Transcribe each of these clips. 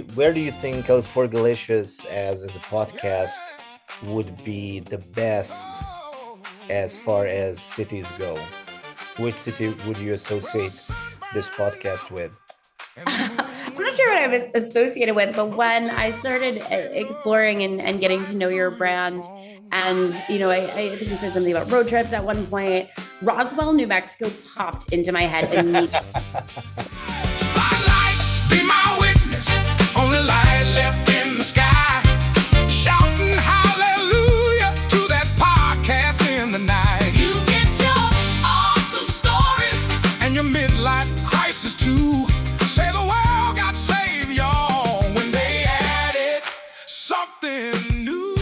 Where do you think Califorgilicious as a podcast would be the best as far as cities go? Which city would you associate this podcast with? I'm not sure what I was associated with, but when I started exploring and getting to know your brand, and I think you said something about road trips at one point. Roswell, New Mexico popped into my head immediately. Spotlight, be my witness. Only light left in the sky. Shouting hallelujah to that podcast in the night. You get your awesome stories and your midlife crisis too. Say the world got saved, y'all, when they added something new.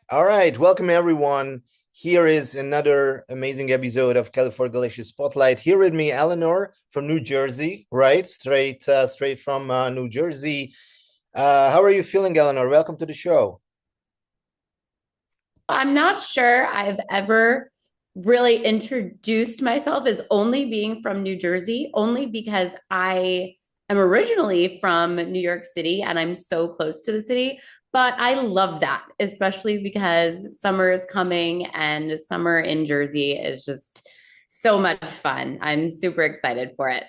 All right, welcome everyone. Here is another amazing episode of Califorgilicious Spotlight. Here with me, Eleanor from New Jersey, right? Straight from New Jersey. How are you feeling, Eleanor? Welcome to the show. I'm not sure I've ever really introduced myself as only being from New Jersey, only because I am originally from New York City and I'm so close to the city. But I love that, especially because summer is coming and summer in Jersey is just so much fun. I'm super excited for it.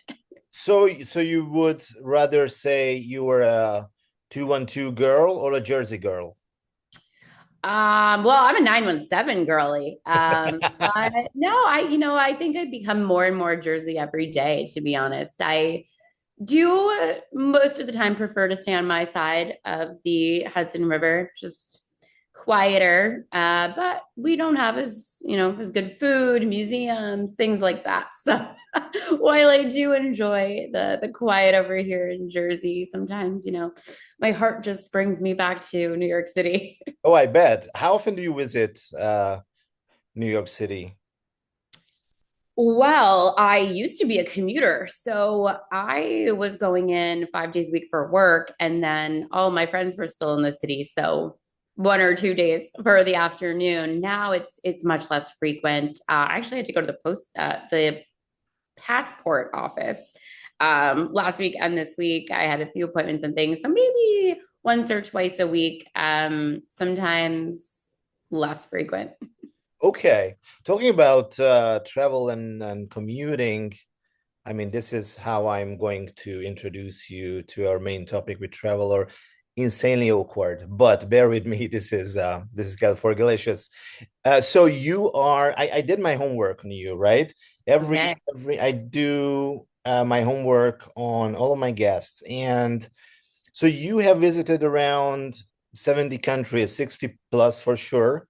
So you would rather say you were a 212 girl or a Jersey girl? Well, I'm a 917 girly. But no, I think I become more and more Jersey every day, to be honest. I do most of the time prefer to stay on my side of the Hudson River, just quieter. But we don't have as good food, museums, things like that. So while I do enjoy the quiet over here in Jersey, sometimes, my heart just brings me back to New York City. Oh, I bet. How often do you visit New York City? Well, I used to be a commuter. So I was going in 5 days a week for work, and then all my friends were still in the city. So 1 or 2 days for the afternoon. Now it's much less frequent. I actually had to go to the passport office last week and this week. I had a few appointments and things. So maybe once or twice a week, sometimes less frequent. Okay. Talking about travel and commuting, I mean, this is how I'm going to introduce you to our main topic with travel, or insanely awkward. But bear with me, this is Califorgilicious. So you are, I did my homework on you, right? Okay. Every I do my homework on all of my guests. And so you have visited around 70 countries, 60 plus for sure.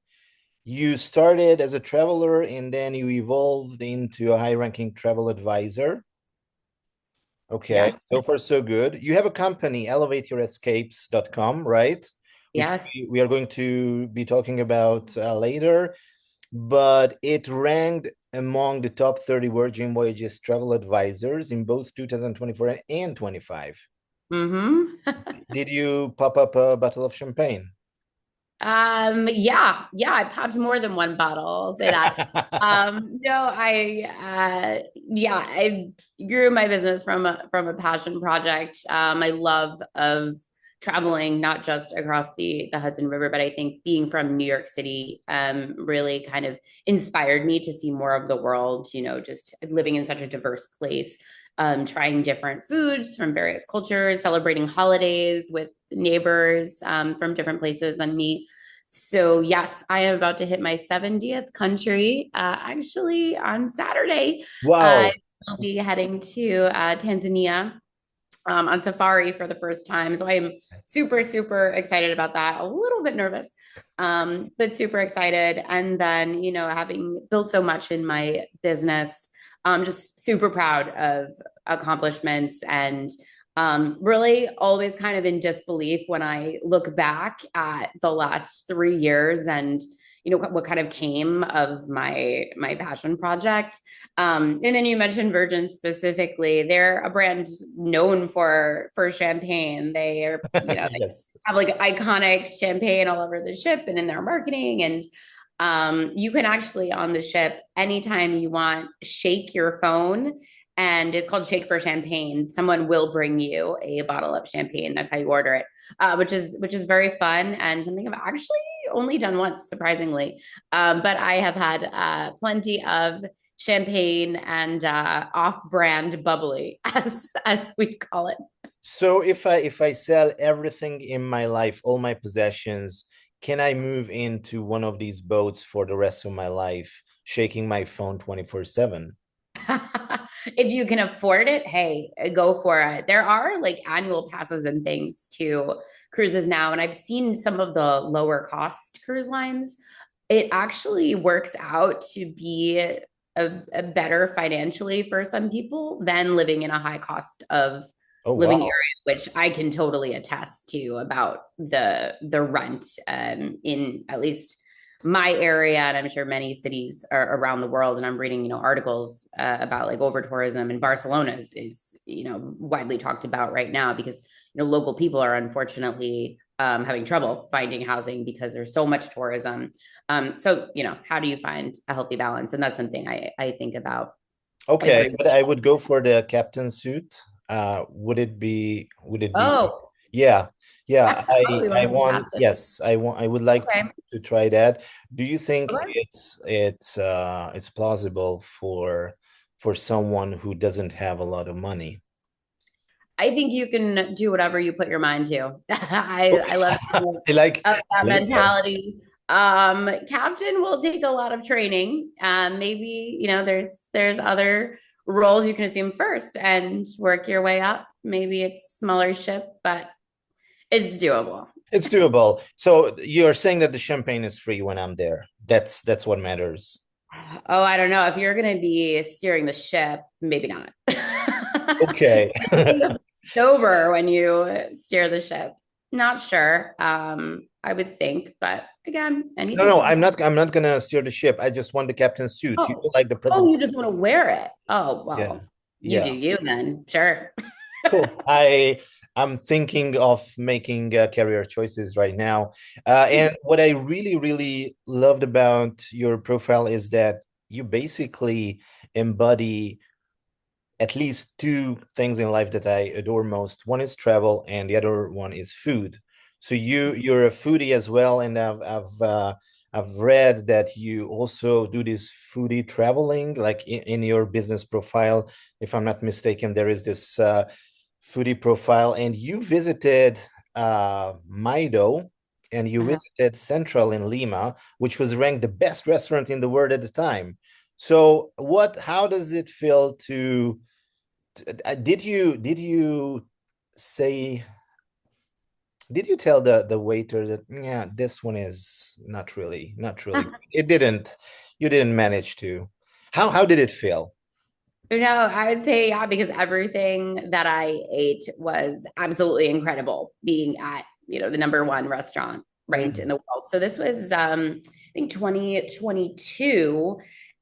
You started as a traveler and then you evolved into a high-ranking travel advisor. Okay, Yes. so far so good. You have a company, elevateyourescapes.com, right? Which Yes. we are going to be talking about later, but it ranked among the top 30 Virgin Voyages travel advisors in both 2024 and 25. Mm-hmm. Did you pop up a bottle of champagne? Yeah, I popped more than one bottle. I'll say that. No, I grew my business from a passion project. I love of traveling, not just across the Hudson River, but I think being from New York City, really kind of inspired me to see more of the world, just living in such a diverse place, trying different foods from various cultures, celebrating holidays with neighbors, from different places than me. So, yes, I am about to hit my 70th country, actually on Saturday. Wow. I'll be heading to Tanzania, on safari for the first time. So I am super, super excited about that. A little bit nervous, but super excited. And then, having built so much in my business, I'm just super proud of accomplishments, and really always kind of in disbelief when I look back at the last 3 years and what kind of came of my passion project. And then you mentioned Virgin specifically. They're a brand known for champagne. They are, they Yes. have like iconic champagne all over the ship and in their marketing. And You can actually on the ship, anytime you want, shake your phone, and it's called Shake for Champagne. Someone will bring you a bottle of champagne. That's how you order it, which is very fun and something I've actually only done once, surprisingly. But I have had plenty of champagne and off-brand bubbly, as we call it. So if I sell everything in my life, all my possessions, can I move into one of these boats for the rest of my life, shaking my phone 24/7? If you can afford it, hey, go for it. There are like annual passes and things to cruises now, and I've seen some of the lower cost cruise lines. It actually works out to be a better financially for some people than living in a high cost of Oh, living wow. area, which I can totally attest to about the rent in at least my area, and I'm sure many cities are around the world. And I'm reading, articles about like over tourism, and Barcelona is widely talked about right now because local people are unfortunately having trouble finding housing because there's so much tourism. So how do you find a healthy balance? And that's something I think about Okay, every. but I would go for the captain suit. Would it be Oh, yeah. Yeah, oh, I you want I to be want captain? yes, I would like Okay. to try that. Do you think Okay. it's plausible for someone who doesn't have a lot of money? I think you can do whatever you put your mind to. I Okay. love I like that I like that. mentality. Captain will take a lot of training. Maybe there's other roles you can assume first and work your way up. Maybe it's smaller ship, but it's doable. It's doable. So you're saying that the champagne is free when I'm there. That's what matters. Oh, I don't know. If you're going to be steering the ship, maybe not. Okay. You'll be sober when you steer the ship. Not sure. I would think, but again, No, anything no, can I'm not gonna steer the ship. I just want the captain's suit. You Oh, know, like the oh, principal. you just want to wear it. Oh, Yeah. well, you do Yeah. you then. Sure. Cool. I'm thinking of making career choices right now. And what I really, really loved about your profile is that you basically embody at least two things in life that I adore most. One is travel, and the other one is food. So you're a foodie as well, and I've read that you also do this foodie traveling, like in your business profile. If I'm not mistaken, there is this foodie profile, and you visited Maido, and you Uh-huh. visited Central in Lima, which was ranked the best restaurant in the world at the time. So how does it feel to did you say did you tell the waiter that, yeah, this one is not really it didn't you didn't manage to how did it feel? No, I would say yeah, because everything that I ate was absolutely incredible, being at, the number one restaurant ranked in Mm. the world. So this was I think 2022.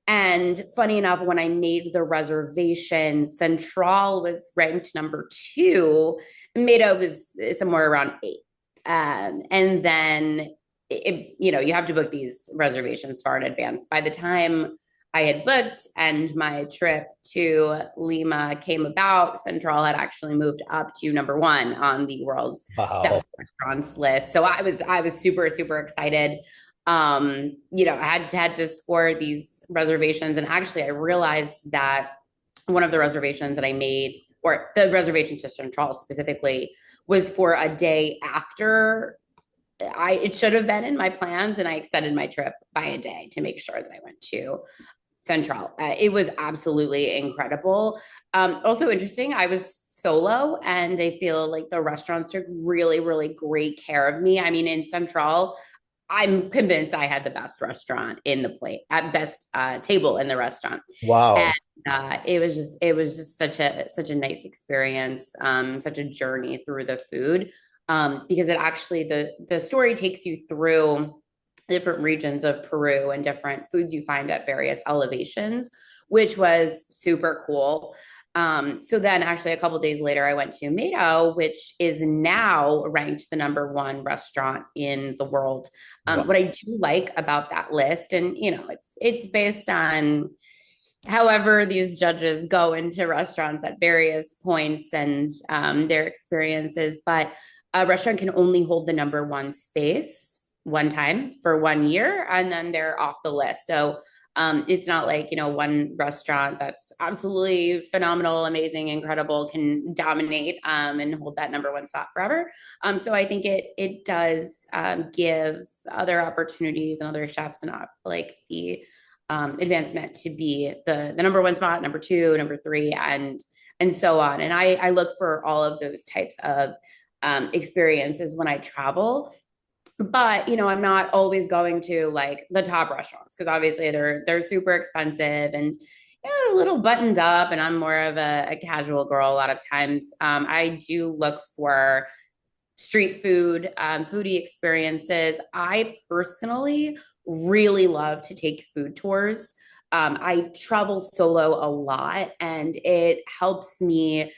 And funny enough, when I made the reservation, Central was ranked number two. Mato was somewhere around eight. And then you have to book these reservations far in advance. By the time I had booked and my trip to Lima came about, Central had actually moved up to number one on the world's Wow. best restaurants list. So I was super, super excited. I had to score these reservations. And actually I realized that one of the reservations that I made, or the reservation to Central specifically, was for a day after it should have been in my plans, and I extended my trip by a day to make sure that I went to Central. It was absolutely incredible. Also interesting, I was solo, and I feel like the restaurants took really, really great care of me. I mean, in Central, I'm convinced I had the best restaurant in the plate, at best table in the restaurant, and Wow. it was just such a nice experience, such a journey through the food, because it actually the story takes you through different regions of Peru and different foods you find at various elevations, which was super cool. So then actually a couple days later, I went to Mado, which is now ranked the #1 restaurant in the world. Wow. What I do like about that list, and it's based on however these judges go into restaurants at various points and their experiences, but a restaurant can only hold the #1 space one time for 1 year, and then they're off the list. So it's not like, one restaurant that's absolutely phenomenal, amazing, incredible can dominate and hold that #1 spot forever. So I think it does give other opportunities and other chefs and like the advancement to be the #1 spot, #2, #3, and so on. And I look for all of those types of experiences when I travel. But I'm not always going to like the top restaurants because obviously they're super expensive and a little buttoned up. And I'm more of a casual girl a lot of times. I do look for street food, foodie experiences. I personally really love to take food tours. I travel solo a lot, and it helps me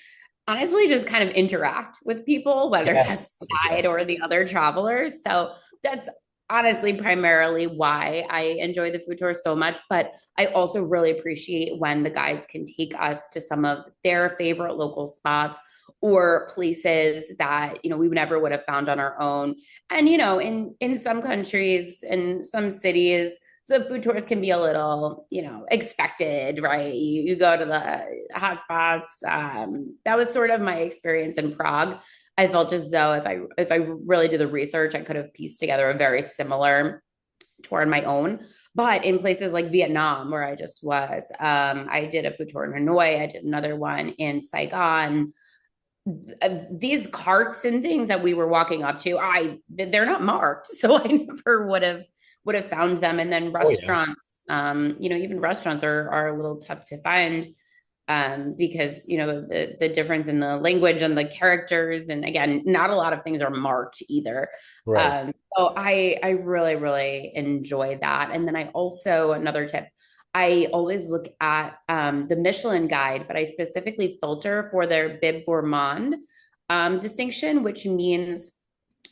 honestly just kind of interact with people, whether that's Yes, the guide yes. or the other travelers. So that's honestly primarily why I enjoy the food tour so much. But I also really appreciate when the guides can take us to some of their favorite local spots or places that we never would have found on our own. And in some countries, in some cities, so food tours can be a little, expected, right? You go to the hot spots. That was sort of my experience in Prague. I felt as though if I really did the research, I could have pieced together a very similar tour on my own. But in places like Vietnam, where I just was, I did a food tour in Hanoi. I did another one in Saigon. These carts and things that we were walking up to, they're not marked, so I never would have found them. And then Oh yeah. restaurants, even restaurants are a little tough to find because the difference in the language and the characters, and again, not a lot of things are marked either. Right. So I really really enjoy that. And then I also, another tip, I always look at the Michelin guide, but I specifically filter for their Bib Gourmand distinction, which means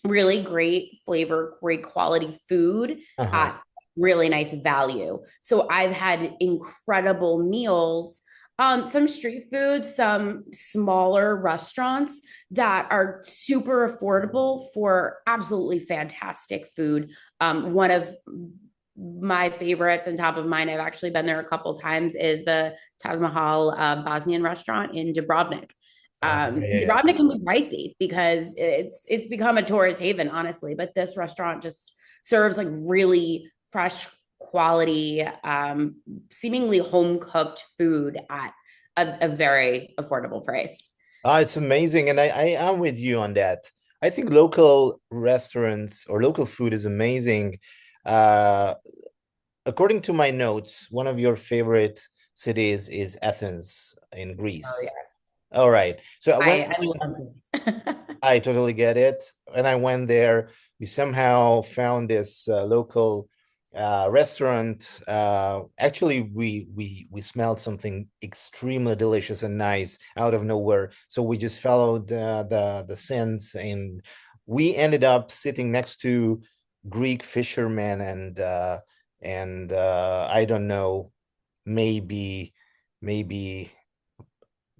really great flavor, great quality food Uh-huh. at really nice value. So I've had incredible meals, some street food, some smaller restaurants that are super affordable for absolutely fantastic food. One of my favorites and top of mind, I've actually been there a couple times, is the Taj Mahal Bosnian restaurant in Dubrovnik. Yeah. Dubrovnik can be pricey because it's become a tourist haven, honestly. But this restaurant just serves like really fresh, quality, seemingly home cooked food at a very affordable price. It's amazing. And I am with you on that. I think local restaurants or local food is amazing. Uh, According to my notes, one of your favorite cities is Athens in Oh Greece. yeah, All right. So I love this. I totally get it. When I went there, we somehow found this local restaurant. Actually, we smelled something extremely delicious and nice out of nowhere. So we just followed the scents, and we ended up sitting next to Greek fishermen and I don't know, maybe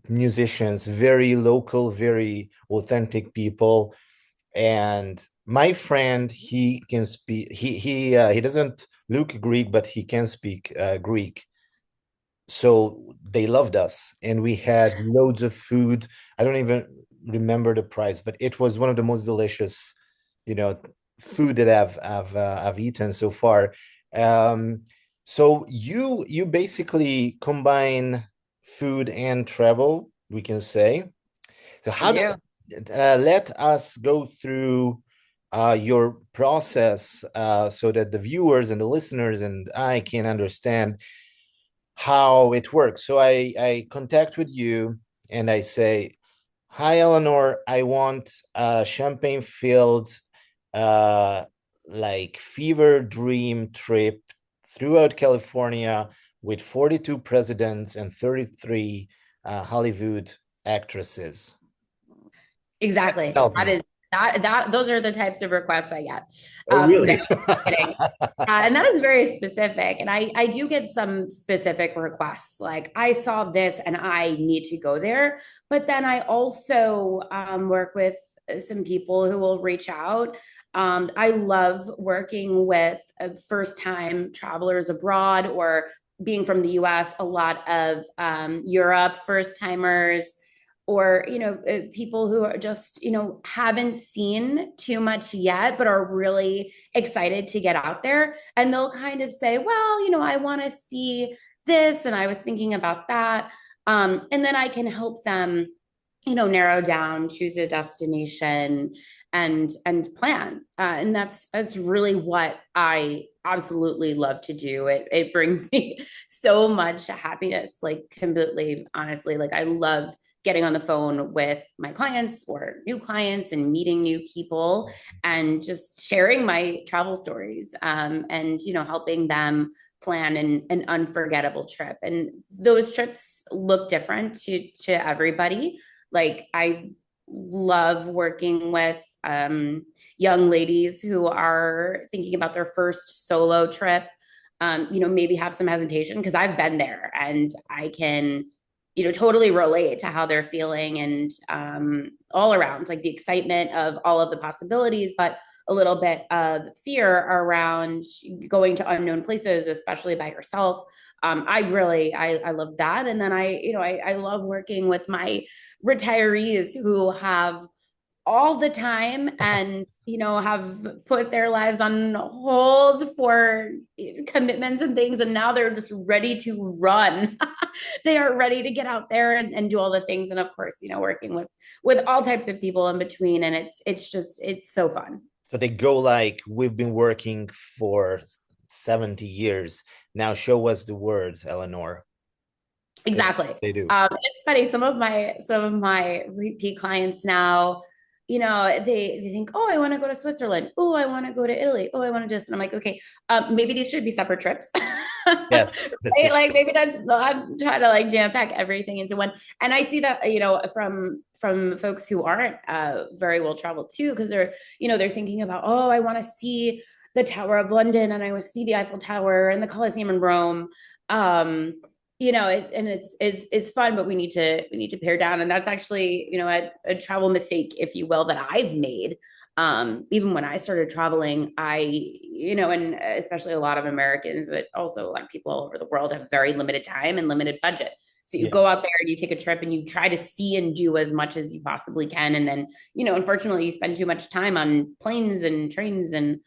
musicians, very local, very authentic people. And my friend, he can speak. He doesn't look Greek, but he can speak Greek. So they loved us, and we had loads of food. I don't even remember the price, but it was one of the most delicious, you know, food that I've eaten so far. Um, so you basically combine food and travel, we can say. So I how do do. let us go through your process so that the viewers and the listeners and I can understand how it works. So I contact with you and I say, "Hi, Eleanor, I want a champagne-filled, uh, like fever dream trip throughout California with 42 presidents and 33 Hollywood actresses. Exactly. Help That me. is that those are the types of requests I get. Oh, No, really? kidding. And that is very specific. And I do get some specific requests, like I saw this and I need to go there. But then I also work with some people who will reach out. I love working with first time travelers abroad or being from the US, a lot of Europe first timers or people who are just haven't seen too much yet but are really excited to get out there, and they'll kind of say, well, I want to see this and I was thinking about that, and then I can help them narrow down, choose a destination, and plan, and that's really what I absolutely love to do. It brings me so much happiness, like completely honestly, like I love getting on the phone with my clients or new clients and meeting new people and just sharing my travel stories, and helping them plan an unforgettable trip. And those trips look different to everybody. Like I love working with young ladies who are thinking about their first solo trip. Maybe have some hesitation because I've been there and I can, totally relate to how they're feeling, and all around like the excitement of all of the possibilities, but a little bit of fear around going to unknown places, especially by yourself. I love that. And then I love working with my retirees who have all the time and have put their lives on hold for commitments and things, and now they're just ready to run. They are ready to get out there and do all the things, and of course working with all types of people in between, and it's so fun. So they go like, we've been working for 70 years. Now show us the words, Eleanor. Exactly. They do. It's funny. Some of my repeat clients now, they think, oh, I want to go to Switzerland. Oh, I want to go to Italy. Oh, I want to just, and I'm like, okay, maybe these should be separate trips. Yes, that's Right? it. Like maybe that's not try to like jam pack everything into one. And I see that, from folks who aren't very well traveled too, because they're thinking about, oh, I want to see the Tower of London and I want to see the Eiffel Tower and the Colosseum in Rome. Um, and it's fun, but we need to pare down, and that's actually a travel mistake, if you will, that I've made. Even when I started traveling, and especially a lot of Americans, but also a lot of people all over the world have very limited time and limited budget. So you Yeah. go out there and you take a trip and you try to see and do as much as you possibly can, and then unfortunately, you spend too much time on planes and trains and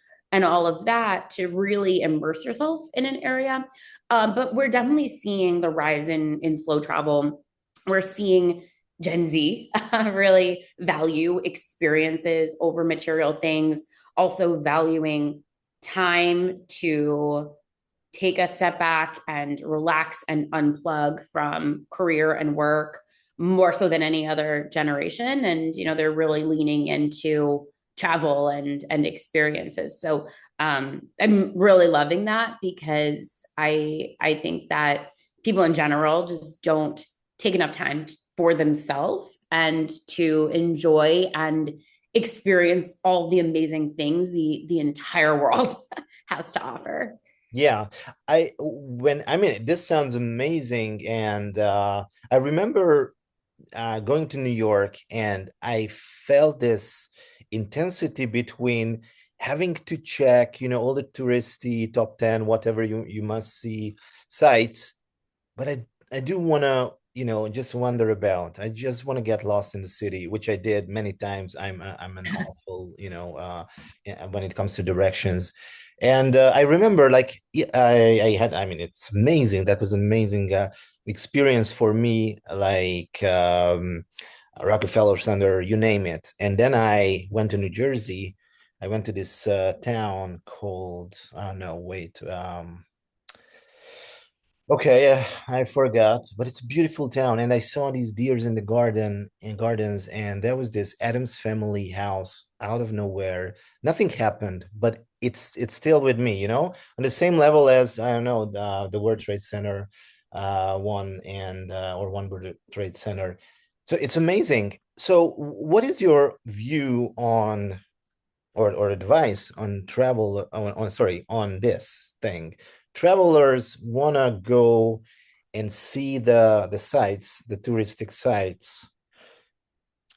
all of that to really immerse yourself in an area. But we're definitely seeing the rise in slow travel. We're seeing Gen Z really value experiences over material things, also valuing time to take a step back and relax and unplug from career and work more so than any other generation. And they're really leaning into travel and experiences. So I'm really loving that, because I think that people in general just don't take enough time for themselves and to enjoy and experience all the amazing things the entire world has to offer. Yeah. I mean, this sounds amazing. And I remember going to New York, and I felt this intensity between having to check, all the touristy top 10, whatever you must see sites, but I do want to, just wander about. I just want to get lost in the city, which I did many times. I'm an awful, yeah, when it comes to directions. And I remember, like, I mean, it's amazing. That was an amazing experience for me, like Rockefeller Center, you name it. And then I went to New Jersey. I went to this town called, no, wait. Okay, I forgot, but it's a beautiful town, and I saw these deers in the gardens, and there was this Adams family house out of nowhere. Nothing happened, but it's still with me, on the same level as, I don't know, the World Trade Center. One and or One World Trade Center. So it's amazing. So what is your view on or advice on travel on sorry on this thing? Travelers want to go and see the sites, the touristic sites,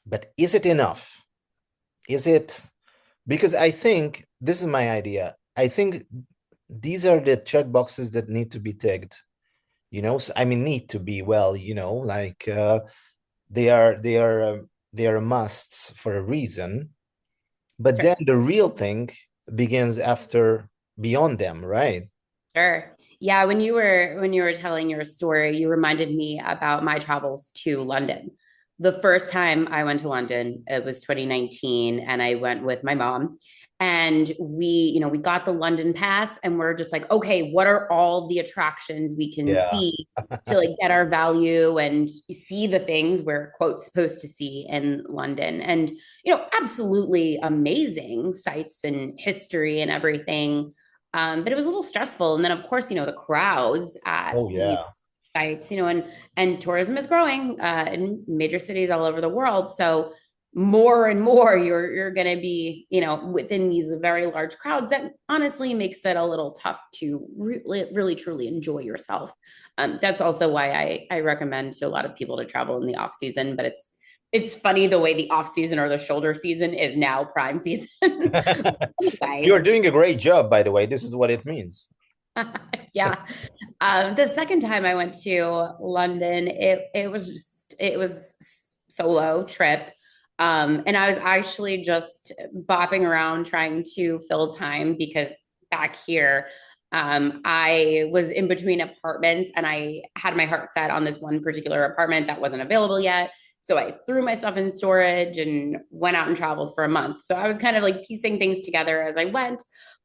but is it enough? Is it, because I think this is my idea. I think these are the check boxes that need to be ticked, I mean, need to be, well, like they are musts for a reason, but Sure. then the real thing begins after, beyond them, right? Sure. Yeah, when you were telling your story, you reminded me about my travels to London. The first time I went to London, it was 2019, and I went with my mom. And we got the London pass, and we're just like, okay, what are all the attractions we can Yeah. see to like get our value and see the things we're quote supposed to see in London? And absolutely amazing sights and history and everything, but it was a little stressful. And then, of course, the crowds at Oh yeah. these sites, and tourism is growing in major cities all over the world. So more and more you're going to be, within these very large crowds that honestly makes it a little tough to really, really truly enjoy yourself. That's also why I recommend to a lot of people to travel in the off season, but it's funny the way the off season or the shoulder season is now prime season. You're Anyway, doing a great job, by the way. This is what it means. yeah. The second time I went to London, it was solo trip. And I was actually just bopping around trying to fill time because back here, I was in between apartments and I had my heart set on this one particular apartment that wasn't available yet. So I threw my stuff in storage and went out and traveled for a month. So I was kind of like piecing things together as I went.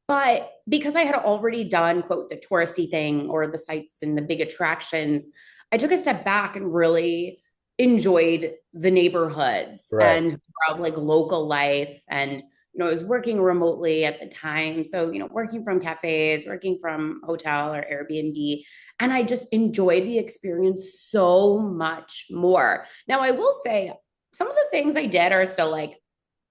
But because I had already done, quote, the touristy thing or the sites and the big attractions, I took a step back and really enjoyed the neighborhoods Right. and of like local life. And, I was working remotely at the time. So, working from cafes, working from hotel or Airbnb. And I just enjoyed the experience so much more. Now, I will say some of the things I did are still like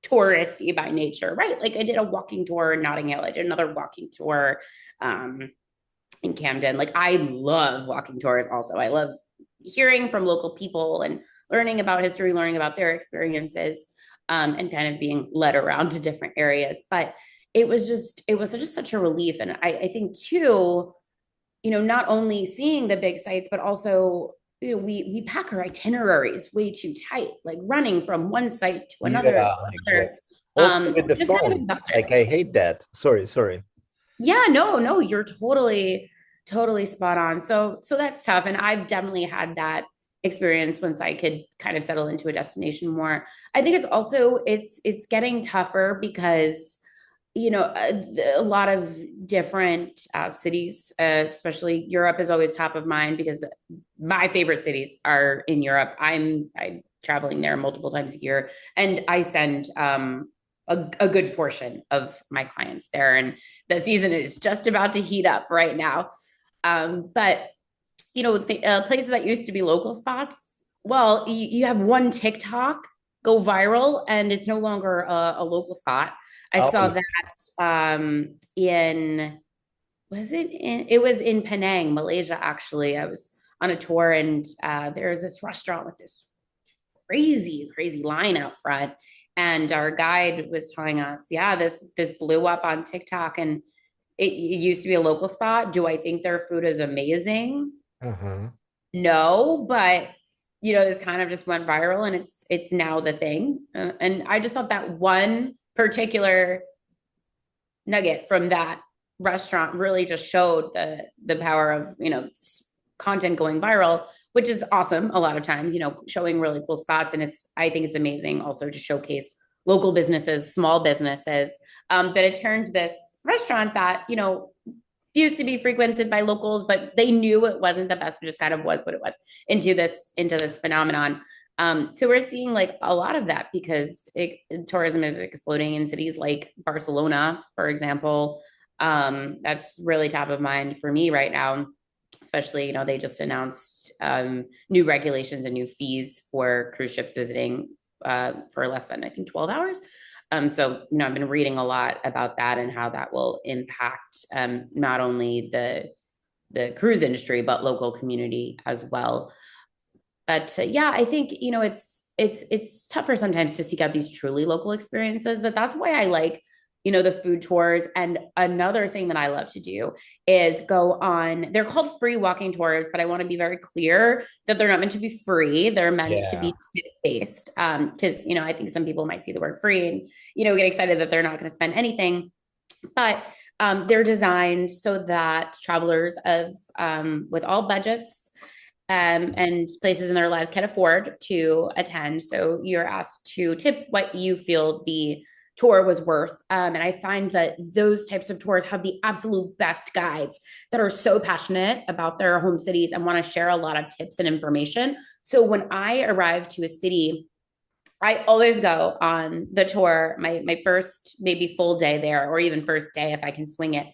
touristy by nature, right? Like I did a walking tour in Notting Hill. I did another walking tour in Camden. Like I love walking tours also. I love hearing from local people and learning about history, learning about their experiences, and kind of being led around to different areas. But it was just such a relief. And I think too, not only seeing the big sites, but also we pack our itineraries way too tight, like running from one site to another Yeah, to exactly. another. Also with the Just kind of phone, exhausts like I ourselves. hate that. Sorry. Yeah, no, you're totally spot on. So that's tough. And I've definitely had that experience once I could kind of settle into a destination more. I think it's getting tougher because a lot of different cities, especially Europe, is always top of mind because my favorite cities are in Europe. I'm traveling there multiple times a year, and I send a good portion of my clients there. And the season is just about to heat up right now. But the places that used to be local spots, well, you have one TikTok go viral, and it's no longer a local spot. I saw Oh, that it was in Penang, Malaysia, actually. I was on a tour, and there was this restaurant with this crazy, crazy line out front. And our guide was telling us, yeah, this blew up on TikTok, and it used to be a local spot. Do I think their food is amazing? uh-huh. No, but this kind of just went viral, and it's now the thing. And I just thought that one particular nugget from that restaurant really just showed the power of content going viral, which is awesome a lot of times, showing really cool spots. And I think it's amazing also to showcase local businesses, small businesses. But it turned this restaurant that used to be frequented by locals, but they knew it wasn't the best. It just kind of was what it was, into this phenomenon. So we're seeing like a lot of that because tourism is exploding in cities like Barcelona, for example. That's really top of mind for me right now. especially, they just announced new regulations and new fees for cruise ships visiting for less than, I think, 12 hours. So, I've been reading a lot about that and how that will impact not only the cruise industry, but local community as well. But yeah, I think, it's tougher sometimes to seek out these truly local experiences, but that's why I like, the food tours. And another thing that I love to do is go on, they're called free walking tours, but I want to be very clear that they're not meant to be free. They're meant to Yeah. be tip based. Because, I think some people might see the word free and, get excited that they're not going to spend anything. But they're designed so that travelers of with all budgets and places in their lives can afford to attend. So you're asked to tip what you feel the tour was worth. And I find that those types of tours have the absolute best guides that are so passionate about their home cities and want to share a lot of tips and information. So when I arrive to a city, I always go on the tour, my first maybe full day there, or even first day if I can swing it,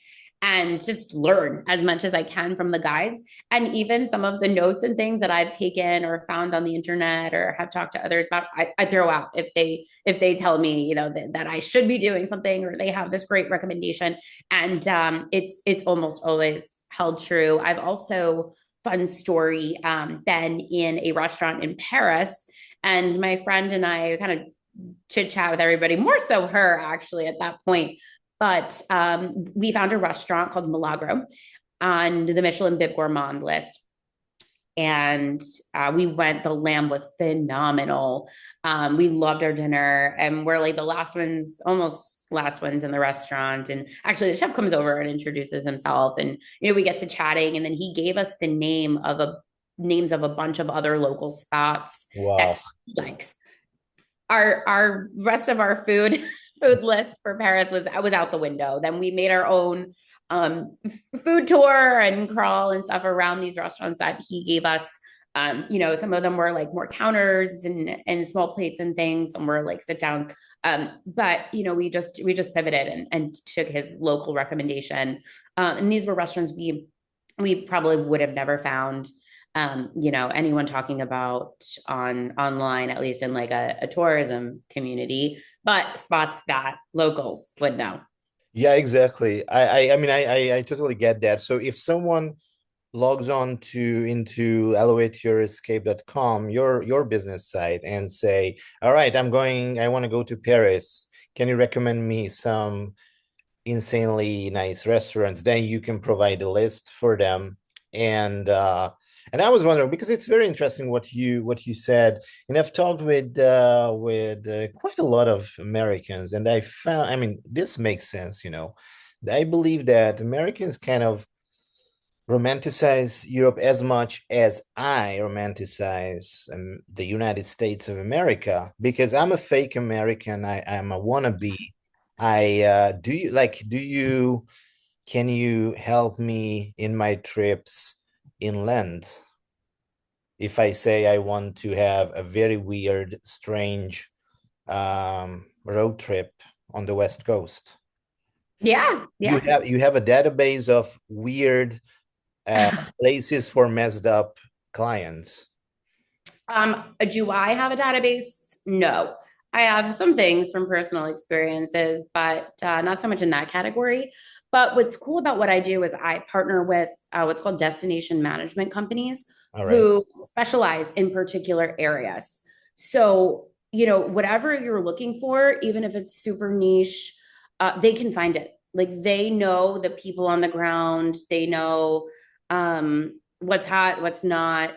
and just learn as much as I can from the guides. And even some of the notes and things that I've taken or found on the internet or have talked to others about, I throw out if they tell me, that I should be doing something or they have this great recommendation. And it's almost always held true. I've also, fun story, been in a restaurant in Paris, and my friend and I kind of chit chat with everybody, more so her actually at that point. But we found a restaurant called Milagro on the Michelin Bib Gourmand list. And we went, the lamb was phenomenal. We loved our dinner, and we're like the almost last ones in the restaurant. And actually, the chef comes over and introduces himself, and we get to chatting, and then he gave us the names of a bunch of other local spots Wow. that he likes. Our rest of our food list for Paris was out the window. Then we made our own food tour and crawl and stuff around these restaurants that he gave us. Some of them were like more counters and small plates and things. Some were like sit downs. But we just pivoted and took his local recommendation. And these were restaurants we probably would have never found anyone talking about online, at least in like a tourism community, but spots that locals would know. Yeah, exactly. I mean, I totally get that. So if someone logs on into elevateyourescape.com, your business site, and say, all right, I want to go to Paris. Can you recommend me some insanely nice restaurants? Then you can provide a list for them. And I was wondering, because it's very interesting what you said, and I've talked with quite a lot of Americans, and I found, I mean, this makes sense. I believe that Americans kind of romanticize Europe as much as I romanticize the United States of America, because I'm a fake American. I'm a wannabe. Do you can you help me in my trips inland? If I say I want to have a very weird, strange road trip on the West Coast, Yeah, you yeah. have a database of weird places for messed up clients. Do I have a database? No. I have some things from personal experiences, but not so much in that category. But what's cool about what I do is I partner with what's called destination management companies All right. who specialize in particular areas. So, whatever you're looking for, even if it's super niche, they can find it. Like they know the people on the ground, they know what's hot, what's not,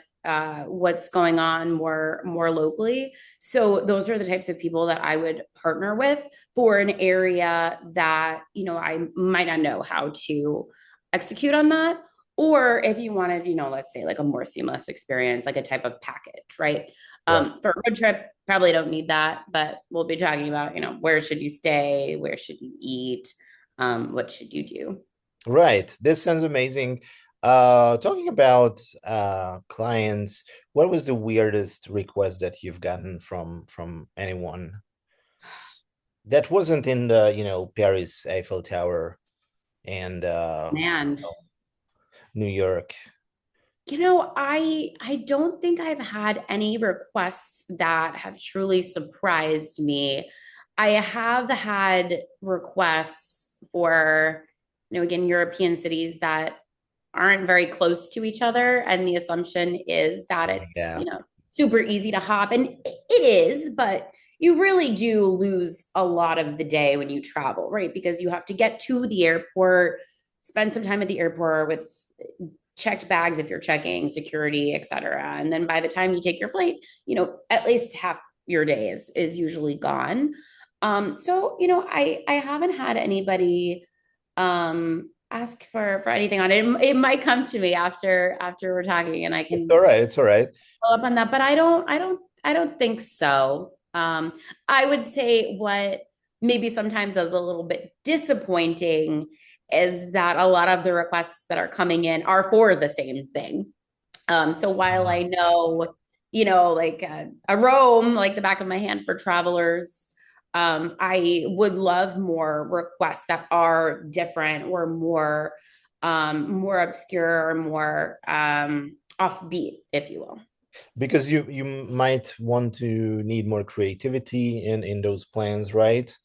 what's going on more locally. So those are the types of people that I would partner with for an area that I might not know how to execute on that. Or if you wanted, let's say like a more seamless experience, like a type of package, right? Right. For a road trip, probably don't need that, but we'll be talking about, where should you stay, where should you eat, what should you do? Right. This sounds amazing. Talking about clients, what was the weirdest request that you've gotten from anyone that wasn't in the, Paris Eiffel Tower and Man, New York? I don't think I've had any requests that have truly surprised me. I have had requests for, again, European cities that aren't very close to each other. And the assumption is that it's, Yeah. super easy to hop. And it is, but you really do lose a lot of the day when you travel, right? Because you have to get to the airport, spend some time at the airport with checked bags if you're checking security, et cetera. And then by the time you take your flight, at least half your day is usually gone. So, I haven't had anybody ask for anything on it. It might come to me after we're talking and I It's can all right. It's all right. follow up on that, but I don't think so. I would say what maybe sometimes is a little bit disappointing is that a lot of the requests that are coming in are for the same thing. So while I know, like a Rome, like the back of my hand for travelers, I would love more requests that are different or more obscure or more offbeat, if you will. Because you might want to need more creativity in those plans, right?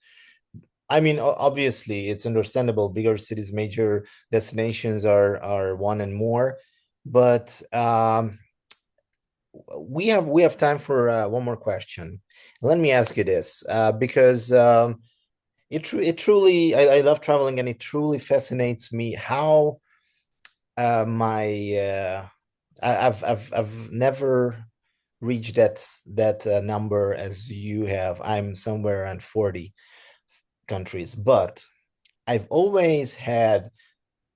I mean, obviously, it's understandable. Bigger cities, major destinations are one and more, but we have time for one more question. Let me ask you this, because it truly I love traveling, and it truly fascinates me how my I've never reached that number as you have. I'm somewhere around 40 countries, but I've always had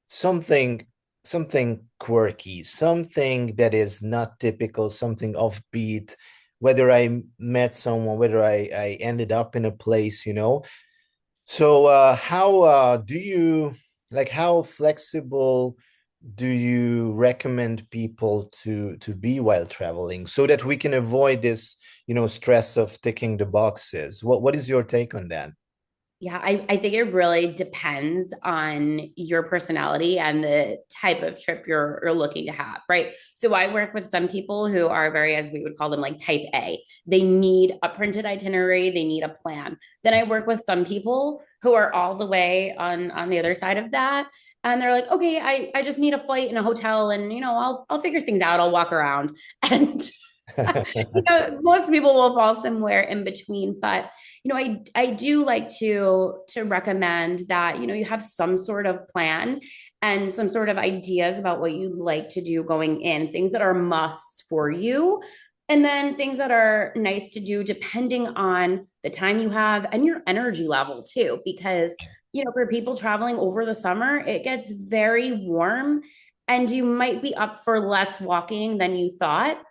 something something quirky, something that is not typical, something offbeat, whether I met someone, whether I ended up in a place. So how do you like how flexible do you recommend people to be while traveling so that we can avoid this stress of ticking the boxes? What is your take on that? Yeah, I think it really depends on your personality and the type of trip you're looking to have, right? So I work with some people who are very, as we would call them, like type A. They need a printed itinerary, they need a plan. Then I work with some people who are all the way on the other side of that. And they're like, okay, I just need a flight and a hotel, and I'll figure things out. I'll walk around. And most people will fall somewhere in between, but I do like to recommend that you have some sort of plan and some sort of ideas about what you'd like to do going in, things that are musts for you, and then things that are nice to do depending on the time you have and your energy level too, because for people traveling over the summer, it gets very warm and you might be up for less walking than you thought.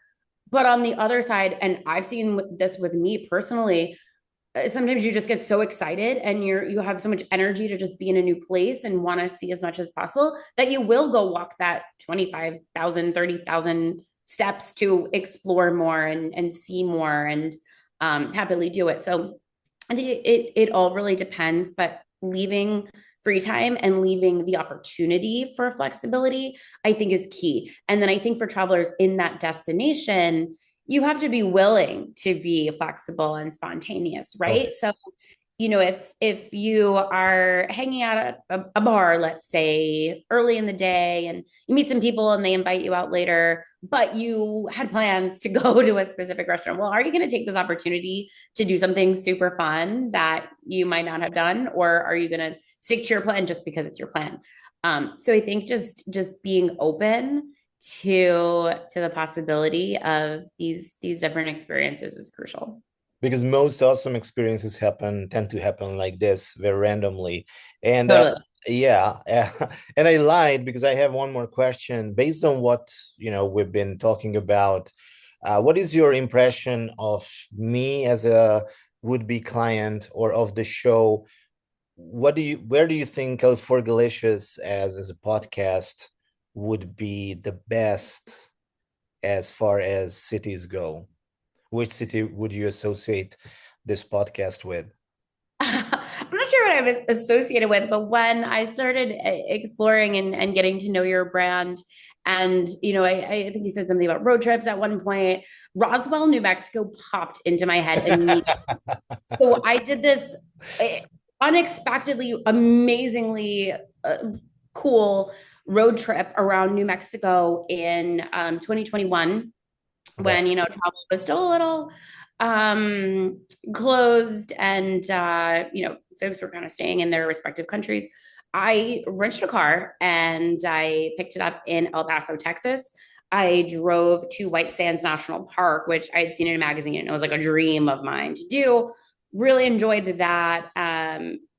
But on the other side, and I've seen this with me personally, sometimes you just get so excited and you have so much energy to just be in a new place and want to see as much as possible that you will go walk that 25,000, 30,000 steps to explore more and see more and happily do it. So I think it all really depends, but leaving free time and leaving the opportunity for flexibility, I think is key. And then I think for travelers in that destination, you have to be willing to be flexible and spontaneous, Okay. right? So if you are hanging out at a bar, let's say early in the day, and you meet some people and they invite you out later, but you had plans to go to a specific restaurant, well, are you going to take this opportunity to do something super fun that you might not have done, or are you going to stick to your plan just because it's your plan? So I think just being open to the possibility of these different experiences is crucial. Because most awesome experiences tend to happen like this, very randomly. And Totally. yeah, and I lied because I have one more question based on what we've been talking about. What is your impression of me as a would-be client or of the show? Where do you think Califorgilicious as a podcast would be the best as far as cities go? Which city would you associate this podcast with? I'm not sure what I was associated with, but when I started exploring and getting to know your brand And, I think you said something about road trips at one point. Roswell, New Mexico popped into my head immediately. So I did this unexpectedly, amazingly cool road trip around New Mexico in 2021 when, travel was still a little closed and, folks were kind of staying in their respective countries. I rented a car and I picked it up in El Paso, Texas. I drove to White Sands National Park, which I had seen in a magazine, and it was like a dream of mine to do. Really enjoyed that.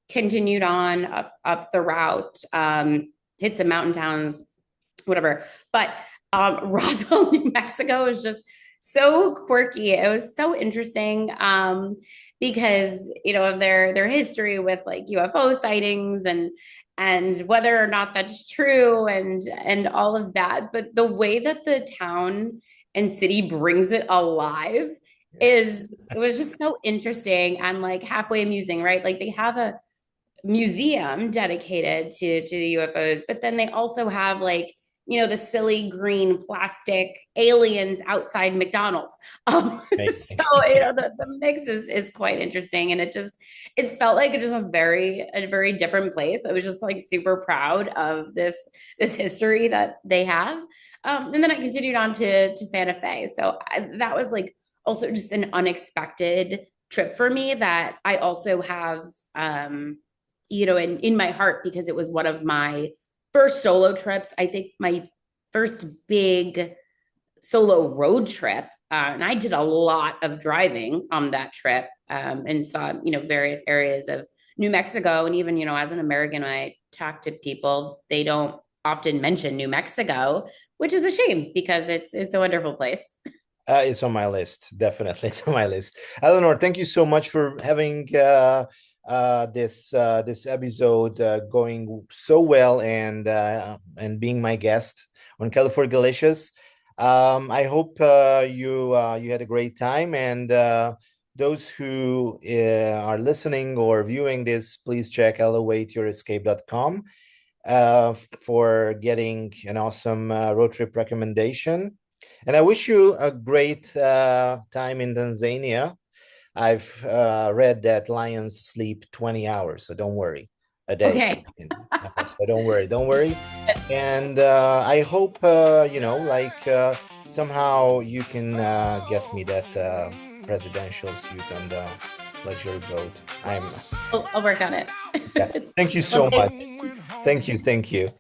Continued on up the route, hit some mountain towns, whatever. But Roswell, New Mexico is just so quirky. It was so interesting because of their history with like UFO sightings and whether or not that's true and all of that. But the way that the town and city brings it alive it was just so interesting and like halfway amusing, right? Like they have a museum dedicated to the UFOs, but then they also have like the silly green plastic aliens outside McDonald's. So the mix is quite interesting, and it felt like it was a very different place. I was just like super proud of this history that they have. And then I continued on to Santa Fe. So that was like also just an unexpected trip for me that I also have in my heart because it was one of my first solo trips. I think my first big solo road trip. And I did a lot of driving on that trip and saw, various areas of New Mexico. And even, as an American, when I talk to people, they don't often mention New Mexico, which is a shame because it's a wonderful place. It's on my list. Definitely. It's on my list. Eleanor, thank you so much for having this episode going so well and being my guest on Califorgilicious. I hope you had a great time, and those who are listening or viewing this, please check elevateyourescape.com for getting an awesome road trip recommendation. And I wish you a great time in Tanzania. I've read that lions sleep 20 hours, so don't worry, a day. Okay. So don't worry. And I hope, somehow you can get me that presidential suite on the luxury boat. I'll work on it. Yeah. Thank you so much. Thank you.